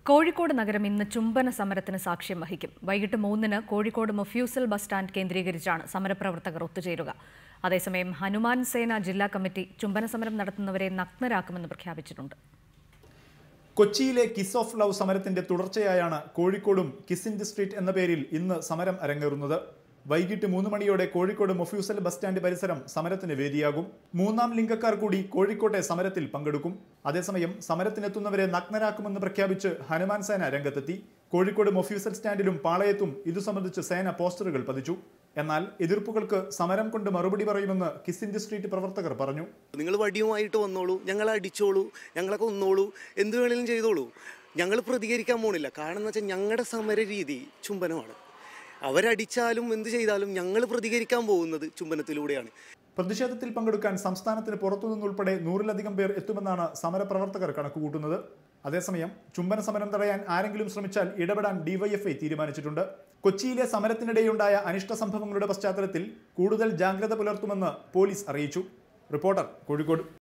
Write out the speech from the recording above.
കോഴിക്കോട് നഗരം ഇന്ന് ചുംബന സമരത്തിന് സാക്ഷ്യം വഹിക്കും. വൈകിട്ട് 3-ന് കോഴിക്കോട് മൊഫ്യൂസൽ ബസ് സ്റ്റാൻഡ് കേന്ദ്രീകരിച്ചാണ് സമരപ്രവർത്തകർ ഒത്തുചേരുക. അതേസമയം ഹനുമാൻ സേന ജില്ലാ കമ്മിറ്റി ചുംബന സമരം നടത്തുന്നവരെ നഗ്നരാക്കുമെന്ന് പ്രഖ്യാപിച്ചിട്ടുണ്ട്. കൊച്ചിയിലെ കിസ് ഓഫ് ലവ് സമരത്തിന്റെ തുടർച്ചയായാണ് കോഴിക്കോടും കിസ് ഇൻ ദി സ്ട്രീറ്റ് എന്ന പേരിൽ ഇന്ന് സമരം അരങ്ങേറുന്നത്. വൈകിട്ട് 3 മണിയോടെ കോഴിക്കോട് മൊഫ്യൂസൽ ബസ് സ്റ്റാൻഡ് പരിസരം സമരത്തിന് വേദിയാകും. മൂന്നാം ലിംഗക്കാർ കൂടി കോഴിക്കോട്ടെ സമരത്തിൽ പങ്കെടുക്കും. അതേസമയം സമരത്തിനെത്തുന്നവരെ നഗ്നരാക്കുമെന്ന് പ്രഖ്യാപിച്ച് ഹനുമാൻ സേന രംഗത്തെത്തി. കോഴിക്കോട് മൊഫ്യൂസൽ സ്റ്റാൻഡിലും പാളയത്തും ഇതു സംബന്ധിച്ച് സേന പോസ്റ്ററുകൾ പതിച്ചു. എന്നാൽ എതിർപ്പുകൾക്ക് സമരം കൊണ്ട് മറുപടി പറയുമെന്ന് കിസ് ഇൻ ദി സ്ട്രീറ്റ് പ്രവർത്തകർ പറഞ്ഞു. നിങ്ങൾ വടിയുമായിട്ട് വന്നോളൂ, ഞങ്ങളെ അടിച്ചോളൂ, ഞങ്ങളെ കൊന്നോളൂ, എന്ത് വേണേലും ചെയ്തോളൂ, ഞങ്ങൾ പ്രതികരിക്കാൻ പോണില്ല. കാരണം എന്ന് വെച്ചാൽ ഞങ്ങളുടെ സമര രീതി ചുംബനമാണ്. അവരടിച്ചാലും എന്ത് ചെയ്താലും ഞങ്ങൾ പ്രതികരിക്കാൻ പോകുന്നത് ചുംബനത്തിലൂടെയാണ്. പ്രതിഷേധത്തിൽ പങ്കെടുക്കാൻ സംസ്ഥാനത്തിന് പുറത്തുനിന്നുൾപ്പെടെ 100-ലധികം പേർ എത്തുമെന്നാണ് സമരപ്രവർത്തകർ കണക്കുകൂട്ടുന്നത്. അതേസമയം ചുംബന സമരം തടയാൻ ആരെങ്കിലും ശ്രമിച്ചാൽ ഇടപെടാൻ ഡിവൈഎഫ്ഐ തീരുമാനിച്ചിട്ടുണ്ട്. കൊച്ചിയിലെ സമരത്തിനിടെയുണ്ടായ അനിഷ്ട സംഭവങ്ങളുടെ പശ്ചാത്തലത്തിൽ കൂടുതൽ ജാഗ്രത പുലർത്തുമെന്ന് പോലീസ് അറിയിച്ചു. റിപ്പോർട്ടർ, കോഴിക്കോട്.